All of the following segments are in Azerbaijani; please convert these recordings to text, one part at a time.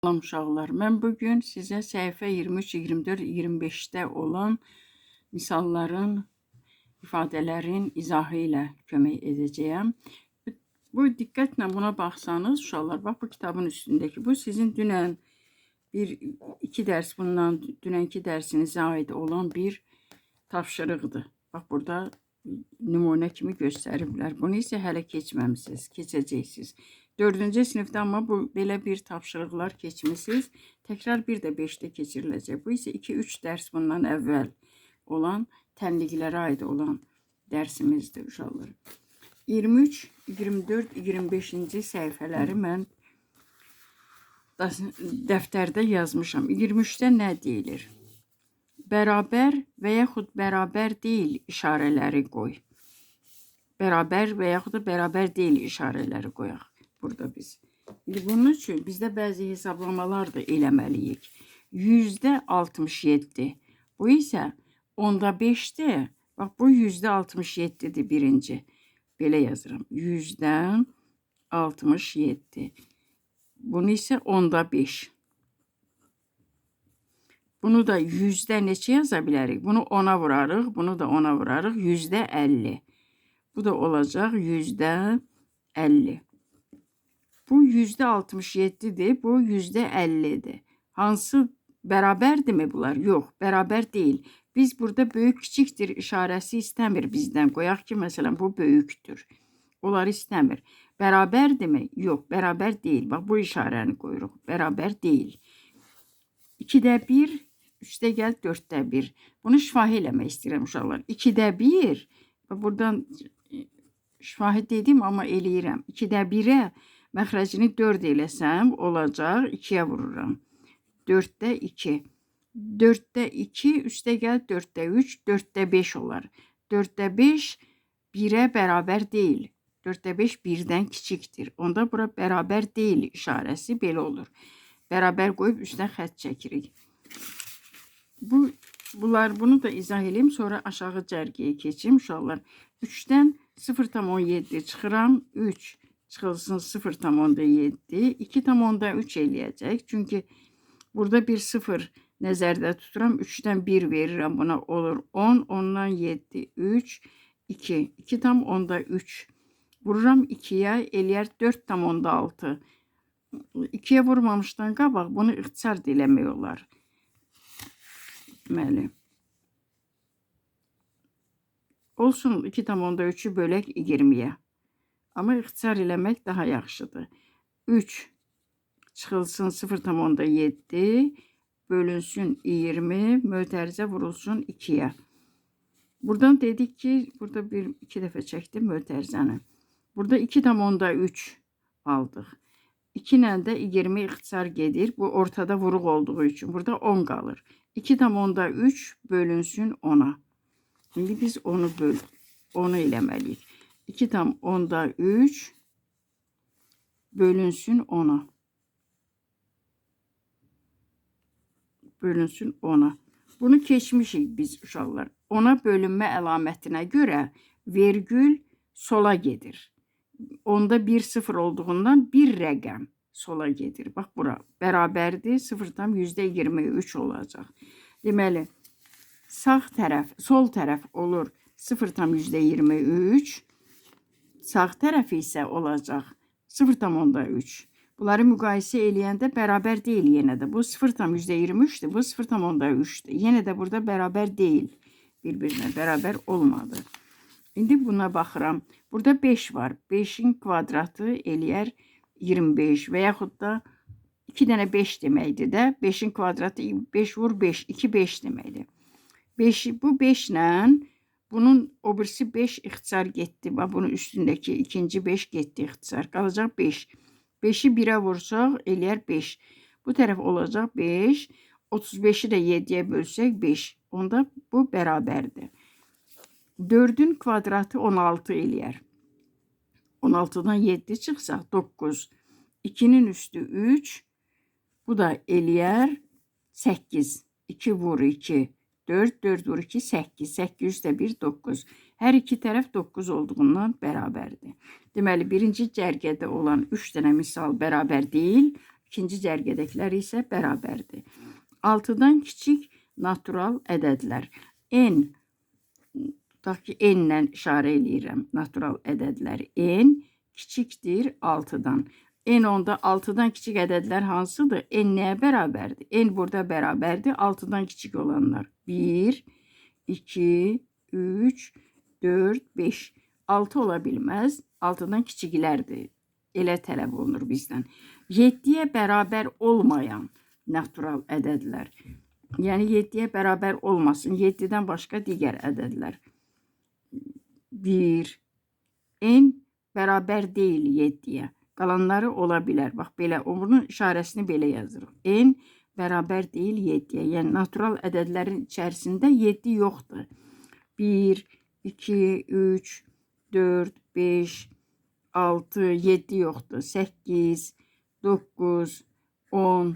Salam uşaqlar, mən bugün sizə səhifə 23, 24, 25-də olan misalların, ifadələrin izahı ilə kömək edəcəyəm. Bu diqqətlə buna baxsanız uşaqlar, bax bu kitabın üstündəki, bu sizin dünən iki dərs bundan dünənki dərsinizə aid olan bir tapşırıqdır. Bax burada nümunə kimi göstəriblər. Bunu isə hələ keçməmisiniz, keçəcəksiniz. 4-cü sinifdə amma bu belə bir tapşırıqlar keçmisiniz. Təkrar bir də 5-də keçiriləcək. Bu isə 2-3 dərs bundan əvvəl olan tənliqlərə aid olan dərsimizdir uşaqlar. 23, 24, 25-ci səhifələri mən dəftərdə yazmışam. 23-də nə deyilir? Bərabər və yaxud bərabər deyil işarələri qoy. Bərabər və yaxud da bərabər deyil işarələri qoyaq burada biz. Bunun üçün bizdə bəzi hesablamalar da eləməliyik. %67. Bu isə 5'dir. Bax bu %67'dir birinci. Belə yazıram. %67. Bunu isə 5. Bunu da yüzdə neçə yaza bilərik? Bunu 10'a vurarıq, bunu da 10'a vurarıq. %50. Bu da olacaq %50. Bu %67'dir, bu %50'dir. Hansı bərabərdirmi bunlar? Yox, bərabər deyil. Biz burada böyük kiçikdir işarəsi istəmir bizdən. Qoyaq ki, məsələn, bu böyükdür. Onları istəmir. Bərabərdirmi? Yox, bərabər deyil. Bax, bu işarəni qoyuruq. Bərabər deyil. 2'də 1, 3'də gəl 4'də 1. Bunu şifahi eləmək istəyirəm uşaqlar. 2'də 1, buradan şifahi dedim, amma eləyirəm. 2'də 1'ə məxrəcini 4 eləsəm, olacaq, 2'yə vururam. 4'də 2. 4'də 2, 3'də gəl 4'də 3, 4'də 5 olar. 4'də 5, 1'ə bərabər deyil. 4'də 5, 1'dən kiçikdir. Onda bura bərabər deyil işarəsi belə olur. Bərabər qoyub üstdən xətt çəkirik. Bunu da izah edeyim, sonra aşağı cərgəyə keçim uşaqlar. 3'dən 0,17 çıxıram, 3 çıxılsın 0,7, 2,3 eləyəcək. Çünki burada bir 0 nəzərdə tuturam, 3'dən 1 verirəm, buna olur 10, 10'dan 7, 3, 2, 2,3. Vururam 2'yə, eləyər 4,6. 2'yə vurmamışdan qabaq bunu ixtisar eləmək olar. Deməli. Olsun 2,3'ü bölək 20'yə. Amma ixtisar eləmək daha yaxşıdır. 3 çıxılsın 0,7, bölünsün 20, mötərizə vurulsun 2'yə. Buradan dedik ki, burada 2 dəfə çəkdim mötərizəni. Burada 2,3 aldıq. 2 ilə də 20 ixtisar gedir. Bu ortada vuruq olduğu üçün. Burada 10 qalır. 2,3 bölünsün 10'a. Şimdi biz onu eləməliyik. 2,3 bölünsün 10'a. Bölünsün 10'a. Bunu keçmişik biz uşaqlar. 10'a bölünmə əlamətinə görə vergül sola gedir. Onda 1 0 olduğundan bir rəqəm sola gedir. Bax bura bərabərdir. 0'dan %23 olacaq. Deməli sağ tərəf, sol tərəf olur 0,23. Sağ tərəfi isə olacaq 0,3. Bunları müqayisə eləyəndə bərabər deyil yenə də. Bu 0,23'dir, bu 0,3'dir. Yenə də burada bərabər deyil. Bir-birinə bərabər olmadı. İndi buna baxıram. Burada 5 var. 5'in kvadratı eləyər 25 və yaxud da 2 dənə 5 deməkdir də. 5'in kvadratı 5 vur 5, 2 5 deməkdir. Bu 5 ilə bunun o birisi 5 ixtisar getdi. Bunun üstündəki ikinci 5 getdi ixtisar. Qalacaq 5. 5'i 1'ə vursaq eləyər 5. Bu tərəf olacaq 5. 35'i də 7'yə bölsək 5. Onda bu bərabərdir. 4'ün kvadratı 16 eləyər. 16'dan 7 çıxsaq 9. 2'nin üstü 3. Bu da eləyər 8. 2 vur 2. 4, 4 vur 2, 8. 8 də 1, 9. Hər iki tərəf 9 olduğundan bərabərdir. Deməli, birinci cərgədə olan 3 dənə misal bərabər deyil. İkinci cərgədəkilər isə bərabərdir. 6-dan kiçik natural ədədlər. N, tutaq ki, N-lə işarə eləyirəm natural ədədləri. N kiçikdir 6-dan. N onda 6-dan kiçik ədədlər hansıdır? N nəyə bərabərdir? N burada bərabərdir 6-dan kiçik olanlar. 1, 2, 3, 4, 5. 6 ola bilməz. 6-dan kiçiklərdir. Elə tələb olunur bizdən. 7-yə bərabər olmayan natural ədədlər. Yəni 7-yə bərabər olmasın. 7-dən başqa digər ədədlər. 1. N bərabər deyil 7-yə. Qalanları ola bilər. Bax, belə, bunun işarəsini belə yazırıq. N bərabər deyil 7-yə. Yəni, natural ədədlərin içərisində 7 yoxdur. 1, 2, 3, 4, 5, 6, 7 yoxdur. 8, 9, 10,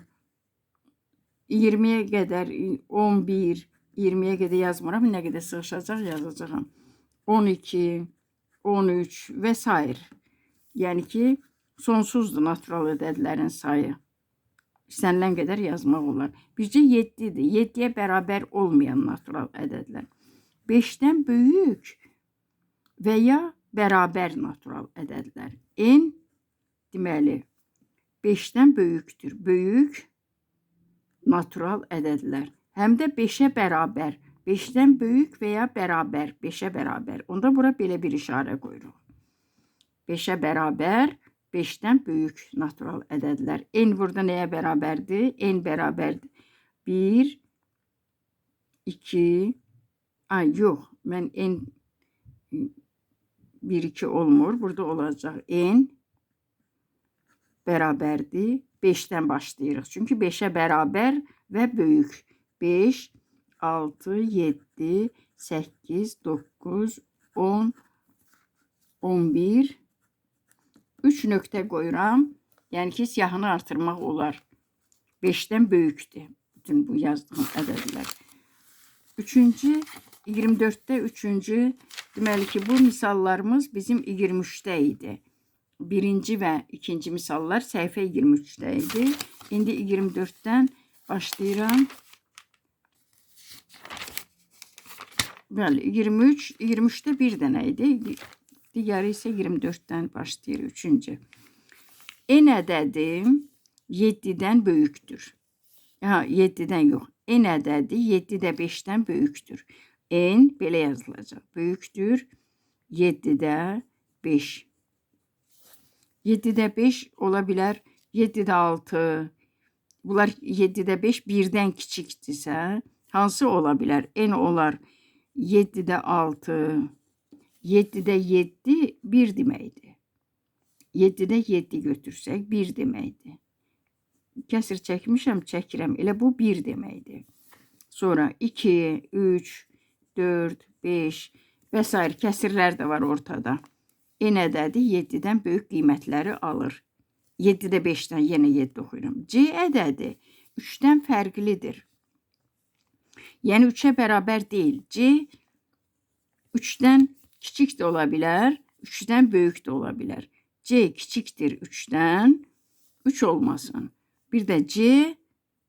20-yə qədər, 11, 20-yə qədər yazmıram. Nə qədər sığışacaq yazacağım. 12, 13 və s. Yəni ki, sonsuzdur natural ədədlərin sayı. İstənilən qədər yazmaq olar. Bircə 7-dir. 7-yə bərabər olmayan natural ədədlər. 5-dən böyük və ya bərabər natural ədədlər. N deməli 5-dən böyükdür. Böyük natural ədədlər. Həm də 5-ə bərabər. 5-dən böyük və ya bərabər. 5-ə bərabər. Onda bura belə bir işarə qoyuruq. 5-ə bərabər, 5-dən böyük natural ədədlər. N burada nəyə bərabərdir? N bərabərdir. 1, 2, yox, mən N 1, 2 olmur. Burada olacaq N bərabərdir. 5-dən başlayırıq. Çünki 5-ə bərabər və böyük. 5, 6, 7, 8, 9, 10, 11, 3 nöqtə qoyuram. Yəni ki, siyahını artırmaq olar. 5-dən böyükdür. Bütün bu yazdığım ədədlər. 24-də 3-cü. Deməli ki, bu misallarımız bizim 23-də idi. Birinci və ikinci misallar səhifə 23-də idi. İndi 24-dən başlayıram. Bəli, 23-də bir dənə idi. Digəri isə 24-dən başlayır, 3-cü. N ədədi 7-dən böyükdür. 7-dən yox. N ədədi 7-də 5-dən böyükdür. N belə yazılacaq. Böyükdür 7-də 5. 7-də 5 ola bilər. 7-də 6. Bunlar 7-də 5 1-dən kiçikdirsə, hansı ola bilər? N olar 7-də 6. 7-də 7 1 deməkdir. 7-də 7 götürsək 1 deməkdir. Kəsir çəkmişəm, çəkirəm. Elə bu 1 deməkdir. Sonra 2, 3, 4, 5 və s. kəsirlər də var ortada. N ədədi 7-dən böyük qiymətləri alır. 7-də 5-dən yenə 7 oxuyuram. C ədədi 3-dən fərqlidir. Yəni 3-ə bərabər deyil. C 3-dən kiçik də ola bilər, 3-dən böyük də ola bilər. C kiçikdir 3-dən, 3 olmasın. Bir də C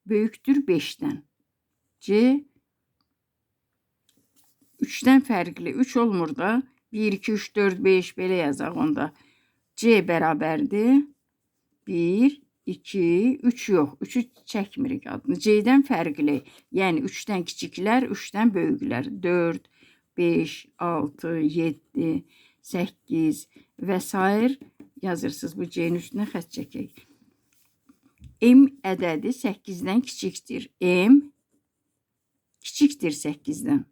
böyükdür 5-dən. C 3-dən fərqli, 3 olmur da. 1, 2, 3, 4, 5 belə yazaq onda. C bərabərdir. 1, 2, 3 yox. 3-ü çəkmirik adını. C-dən fərqli. Yəni 3-dən kiçiklər, 3-dən böyüklər. 4, 5, 6, 7, 8 və s. yazırsınız. Bu C-nin üstünə xətt çəkək. M ədədi 8-dən kiçikdir. M kiçikdir 8-dən.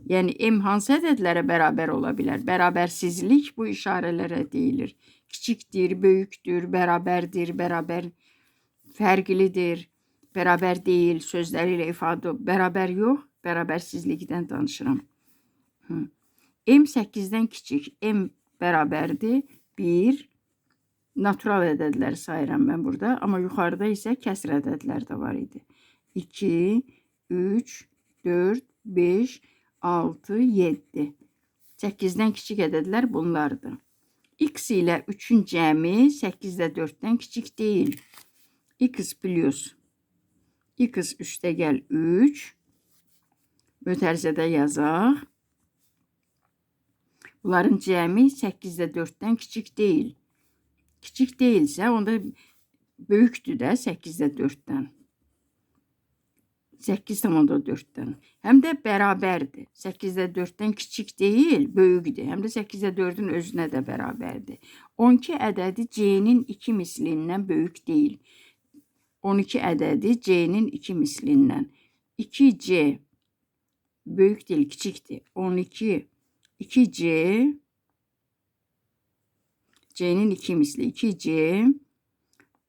Yəni M hansı ədədlərə bərabər ola bilər? Bərabərsizlik bu işarələrə deyilir. Kiçikdir, böyükdür, bərabərdir, bərabər fərqlidir, bərabər deyil sözləri ilə ifadə. Bərabər yox, bərabərsizlikdən danışıram. M 8-dən kiçik. M bərabərdir 1. Natural ədədləri sayıram mən burada. Amma yuxarıda isə kəsr ədədlər də var idi. 2, 3, 4, 5, 6, 7. 8-dən kiçik ədədlər bunlardır. X ilə 3-ün cəmi 8-də 4-dən kiçik deyil. x plus x üstəgəl 3 mötərizədə yazaq. Bunların cəmi 8-də 4-dən kiçik deyil. Kiçik deyilsə, onda böyükdür də 8-də 4-dən. 8,4-dən. Həm də bərabərdir. 8-də 4-dən kiçik deyil, böyükdür. Həm də 8-də 4-ün özünə də bərabərdir. 12 ədədi C-nin 2 mislindən böyük deyil. 12 ədədi C-nin 2 mislindən. 2C böyük deyil, kiçikdir. 2C C'nin 2 misli. 2C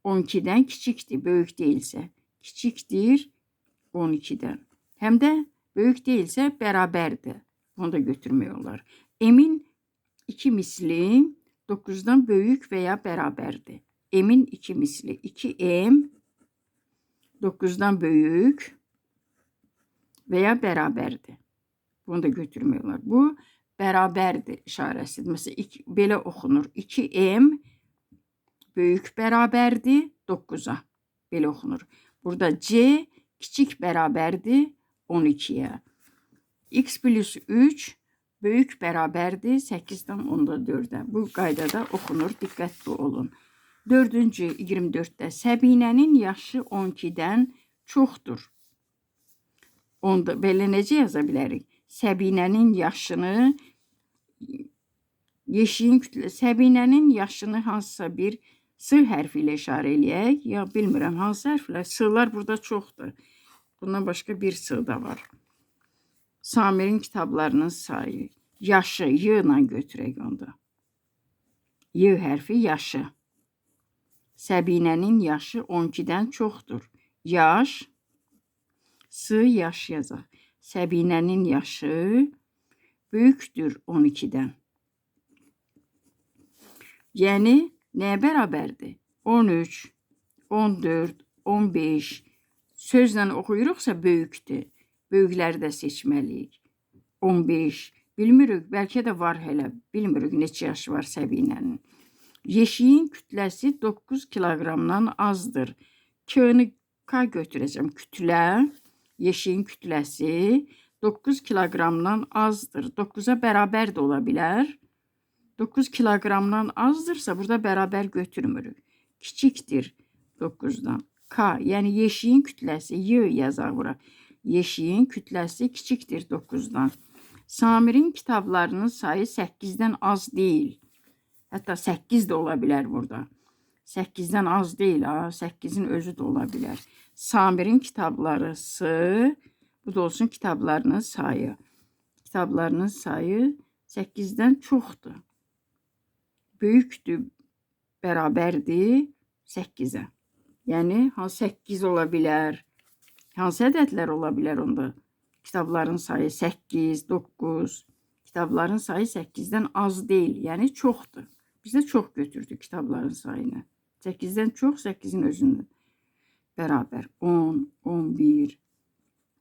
12'den kiçikdir, böyük değilsə. Kiçikdir 12'den. Həm də böyük değilsə bərabərdir. Bunu da götürmək olar. M'in 2 misli 9'dan böyük veya bərabərdir. M'in 2 misli. 2M 9'dan böyük veya bərabərdir. Bunu da götürmək olar. Bu bərabərdir işarəsidir. Məsələn, belə oxunur. 2M böyük bərabərdir 9'a. Belə oxunur. Burada C kiçik bərabərdir 12'yə. X plus 3 böyük bərabərdir 8'dən 4'ə. Bu qaydada oxunur. Diqqətli olun. 4-cü 24'də Səbinənin yaşı 12'dən çoxdur. Onda belə necə yaza bilərik? Səbinənin yaşını Səbinənin yaşını hansısa bir S hərfi ilə işarə eləyək. Ya bilmirəm hansı hərflər. S-lar burada çoxdur. Bundan başqa bir S da var. Samir'in kitablarının sayı. Yaşı Y ilə götürək onda. Y hərfi yaşı. Səbinənin yaşı 12'dən çoxdur. Yaş. S yaş yazaq. Səbinənin yaşı böyükdür 12'dən. Yəni nəyə bərabərdir? 13, 14, 15 sözlə oxuyuruqsa böyükdür. Böyükləri də seçməliyik. 15 bilmirik, bəlkə də var hələ. Bilmirik neçə yaşı var Səbinənin. Yeşiyin kütləsi 9 kiloqramdan azdır. K-ni K götürəcəm. Kütlə. Yeşiyin kütləsi 9 kiloqramdan azdır. 9'a bərabər də ola bilər. 9 kiloqramdan azdırsa burada bərabər götürmürük. Kiçikdir 9'dan. K, yəni yeşiyin kütləsi Y yazaq bura. Yeşiyin kütləsi kiçikdir 9'dan. Samir'in kitablarının sayı 8'dən az deyil. Hətta 8 də ola bilər burada. 8'dən az deyil, 8'in özü də ola bilər. Samir'in kitabları S, bu da olsun kitablarının sayı. Kitablarının sayı 8'dən çoxdur. Böyükdür, bərabərdir 8'ə. Yəni, 8 ola bilər. Hansı ədədlər ola bilər onda? Kitabların sayı 8, 9. Kitabların sayı 8'dən az deyil, yəni çoxdur. Biz də çox götürdük kitabların sayını. 8'dən çox, 8'in özündən. Bərabər 10, 11,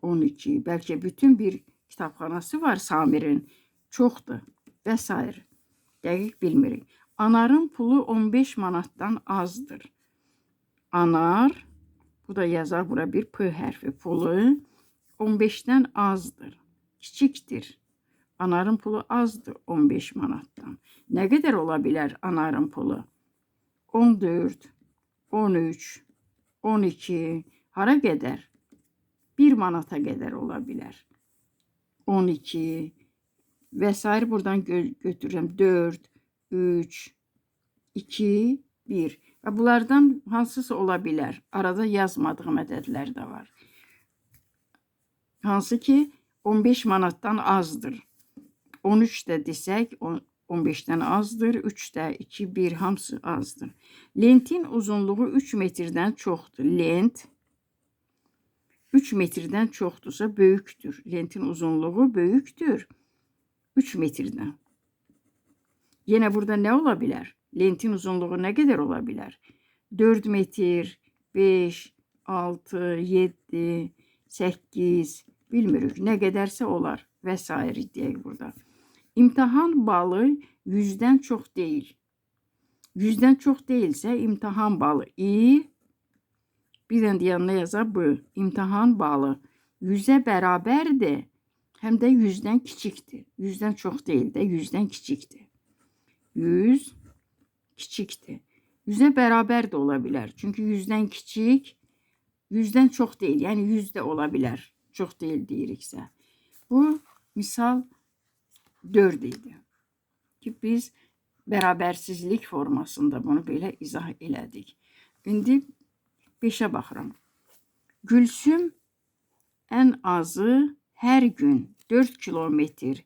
12. Bəlkə bütün bir kitabxanası var Samir'in. Çoxdur və s. Dəqiq bilmirik. Anarın pulu 15 manatdan azdır. Anar, bu da yazar bura bir P hərfi. Pulu 15'dən azdır. Kiçikdir. Anarın pulu azdır 15 manatdan. Nə qədər ola bilər anarın pulu? 14, 13, 12, hara qədər? 1 manata qədər ola bilər. 12 və s. buradan götürürəm. 4, 3, 2, 1. Və bunlardan hansısa ola bilər. Arada yazmadığım ədədlər də var. Hansı ki 15 manatdan azdır. 13 də desək 15'dən azdır. 3 də 2, 1 hamısı azdır. Lentin uzunluğu 3 metrdən çoxdur. Lent 3 metrdən çoxdursa böyükdür. Lentin uzunluğu böyükdür 3 metrdən. Yenə burada nə ola bilər? Lentin uzunluğu nə qədər ola bilər? 4 metr, 5, 6, 7, 8, bilmirik. Nə qədərsə olar və s. deyək burada. İmtahan balı 100'dən çox deyil. 100'dən çox deyilsə imtahan balı I Bir dənə də yanına yazaq B. İmtahan balı 100-ə bərabərdir, həm də 100-dən kiçikdir. 100-dən çox deyil də, 100-dən kiçikdir. 100 kiçikdir. 100-ə bərabər də ola bilər. Çünki 100-dən kiçik, 100-dən çox deyil. Yəni 100 də ola bilər. Çox deyil deyiriksə. Bu misal 4 idi. Ki biz bərabərsizlik formasında bunu belə izah elədik. İndi 5-ə baxıram. Gülsüm ən azı hər gün 4 kilometr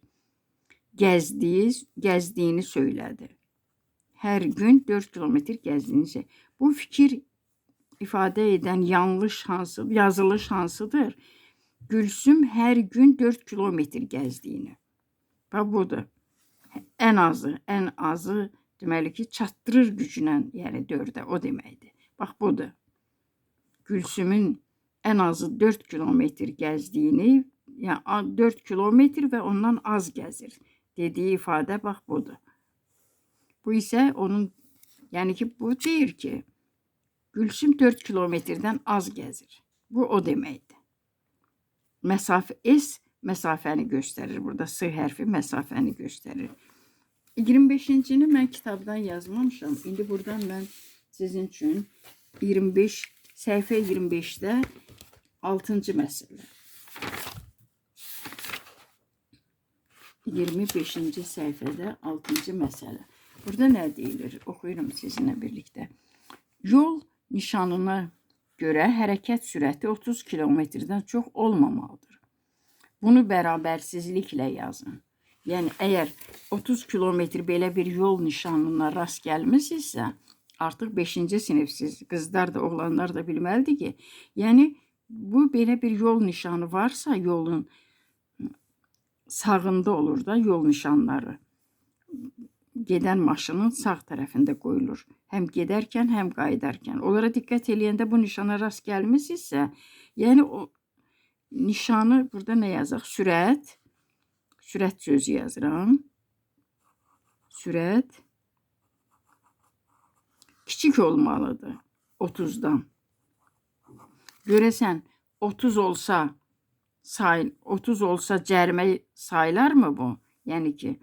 gəzdiyini söylədi. Hər gün 4 kilometr gəzdiyini söylədi. Bu fikir ifadə edən yanlış hansı, yazılış hansıdır? Gülsüm hər gün 4 kilometr gəzdiyini. Bax budur. Ən azı deməli ki, çatdırır gücünə, yəni 4-ə, o deməkdir. Bax budur. Gülsümün ən azı 4 kilometr gəzdiyini, yəni 4 kilometr və ondan az gəzir dediyi ifadə bax budur. Bu isə onun, yəni ki, bu deyir ki, Gülsüm 4 kilometrdən az gəzir. Bu o deməkdir. Məsafə S məsafəni göstərir. Burada S hərfi məsafəni göstərir. 25-cini mən kitabdan yazmamışam. İndi buradan mən sizin üçün 25, səhifə 25-də 6-cı məsələ. 25-ci səhifədə 6-cı məsələ. Burada nə deyilir? Oxuyuram sizinlə birlikdə. Yol nişanına görə hərəkət sürəti 30 kilometrdən çox olmamalıdır. Bunu bərabərsizliklə yazın. Yəni, əgər 30 kilometr belə bir yol nişanına rast gəlmisinizsə, artıq 5-ci sinifsiz, qızlar da, oğlanlar da bilməlidir ki, yəni, bu belə bir yol nişanı varsa, yolun sağında olur da yol nişanları. Gedən maşının sağ tərəfində qoyulur. Həm gedərkən, həm qayıdarkən. Onlara diqqət eləyəndə bu nişana rast gəlmisinizsə, yəni o nişanı, burada nə yazaq? Sürət. Sürət sözü yazıram. Sürət kiçik olmalıdır 30-dan. Görəsən 30 olsa cərimə sayılar mı bu? Yəni ki,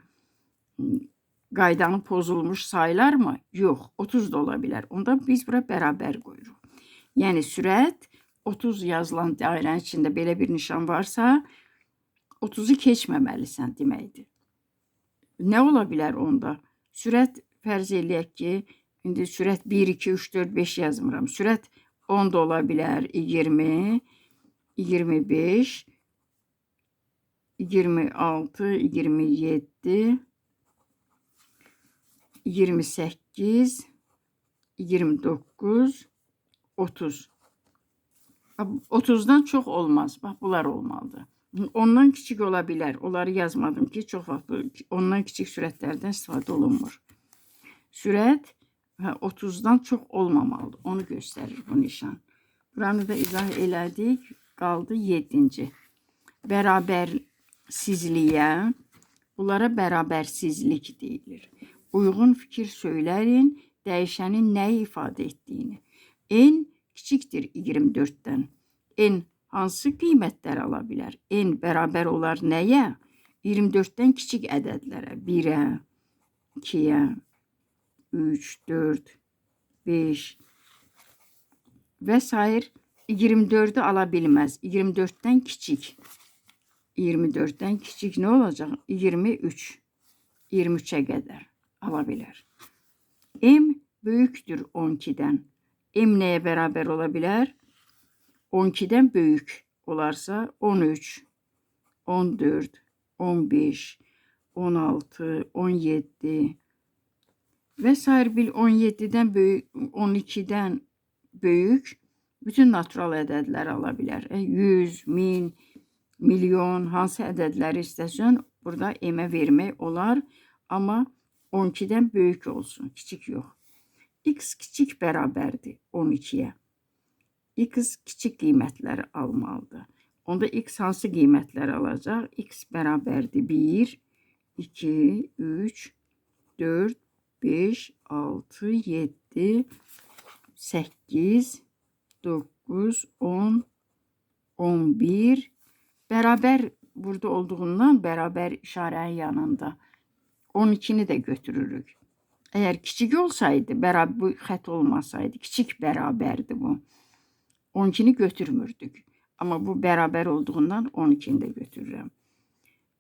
qaydanı pozulmuş sayılar mı? Yox, 30 da ola bilər. Onda biz bura bərabər qoyuruq. Yəni sürət 30 yazılan dairənin içində belə bir nişan varsa, 30-u keçməməlisən deməkdir. Nə ola bilər onda? Sürət fərz eləyək ki, indi sürət 1, 2, 3, 4, 5 yazmıram. Sürət 10 da ola bilər, 20, 25, 26, 27, 28, 29, 30. 30-dan çox olmaz. Bax, bunlar olmalıdır. Ondan kiçik ola bilər. Onları yazmadım ki, çox vaxt ondan kiçik sürətlərdən istifadə olunmur. Sürət 30-dan çox olmamalıdır. Onu göstərir bu nişan. Buranı da izah elədik. Qaldı 7-ci. Bərabərsizliyə, bunlara bərabərsizlik deyilir. Uyğun fikir söyləyin, dəyişənin nəyi ifadə etdiyini. N kiçikdir 24-dən. N hansı qiymətlər ala bilər? N bərabər olar nəyə? 24-dən kiçik ədədlərə. 1-ə, 2-yə, 3, 4, 5 və s. 24-ü ala bilməz. 24-dən kiçik. 24-dən kiçik nə olacaq? 23. 23-ə qədər ala bilər. M böyükdür 12-dən. M nəyə bərabər ola bilər? 12-dən böyük olarsa 13, 14, 15, 16, 17 və s. bil 17-dən böyük, 12-dən böyük bütün natural ədədlər ala bilər. 100, 1000, milyon, hansı ədədləri istəsən, burada M-ə vermək olar, amma 12-dən böyük olsun, kiçik yox. X kiçik bərabərdir 12-yə. X kiçik qiymətləri almalıdır. Onda X hansı qiymətləri alacaq? X bərabərdir 1, 2, 3, 4, 5, 6, 7, 8, 9, 9, 10, 11. Beraber burada olduğundan beraber işarenin yanında 12'ni de götürürük. Eğer küçük olsaydı, beraber bu xət olmasaydı, küçük beraberdi bu. 12'ni götürmürdük. Ama bu beraber olduğundan 12'ni de götürürəm.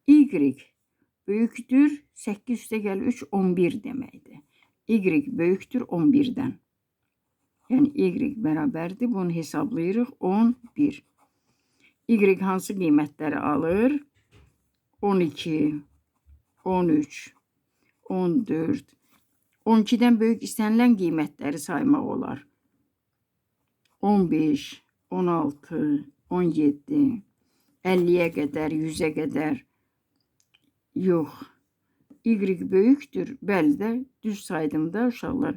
Y böyükdür 8 üstə gəl 3 11 deməkdir. Y böyükdür 11-dən. Yəni y bərabərdir. Bunu hesablayırıq 11. Y hansı qiymətləri alır? 12, 13, 14. 12-dən böyük istənilən qiymətləri saymaq olar. 15, 16, 17, 50'ye qədər, 100'e qədər. Yox. Y böyükdür. Bəli də düz saydımda uşaqlar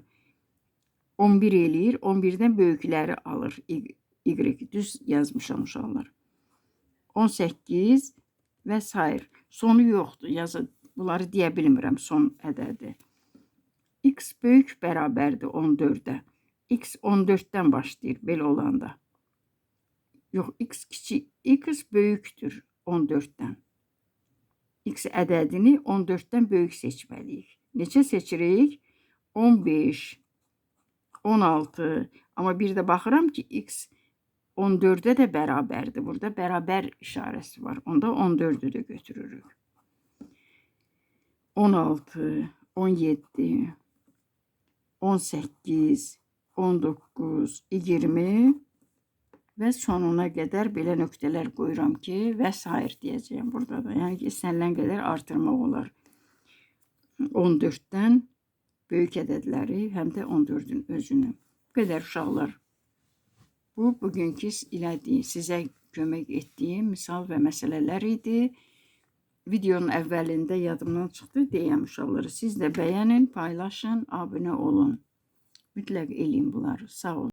11 eləyir. 11'dən böyükləri alır. Y düz yazmışam uşaqlar. 18 və s. Sonu yoxdur. Bunları deyə bilmirəm son ədədi. X böyük bərabərdir 14'ə. X 14'dən başlayır belə olanda. Yox, X kiçik. X böyükdür 14'dən. X ədədini 14'dən böyük seçməliyik. Neçə seçirik? 15, 16. Amma bir də baxıram ki, X 14'ə də bərabərdir. Burada bərabər işarəsi var. Onda 14'ü də götürürük. 16, 17, 18, 19, 20 və sonuna qədər belə nöqtələr qoyuram ki, və s. deyəcəyim burada da. Yəni ki, istənilən qədər artırmaq olar. 14'dən böyük ədədləri, həm də 14'ün özünü. Bu qədər uşaqlar. Bu, bugünkü sizə kömək etdiyim misal və məsələlər idi. Videonun əvvəlində yadımdan çıxdı deyəm uşaqları. Siz də bəyənin, paylaşın, abunə olun. Mütləq eləyin bunları. Sağ olun.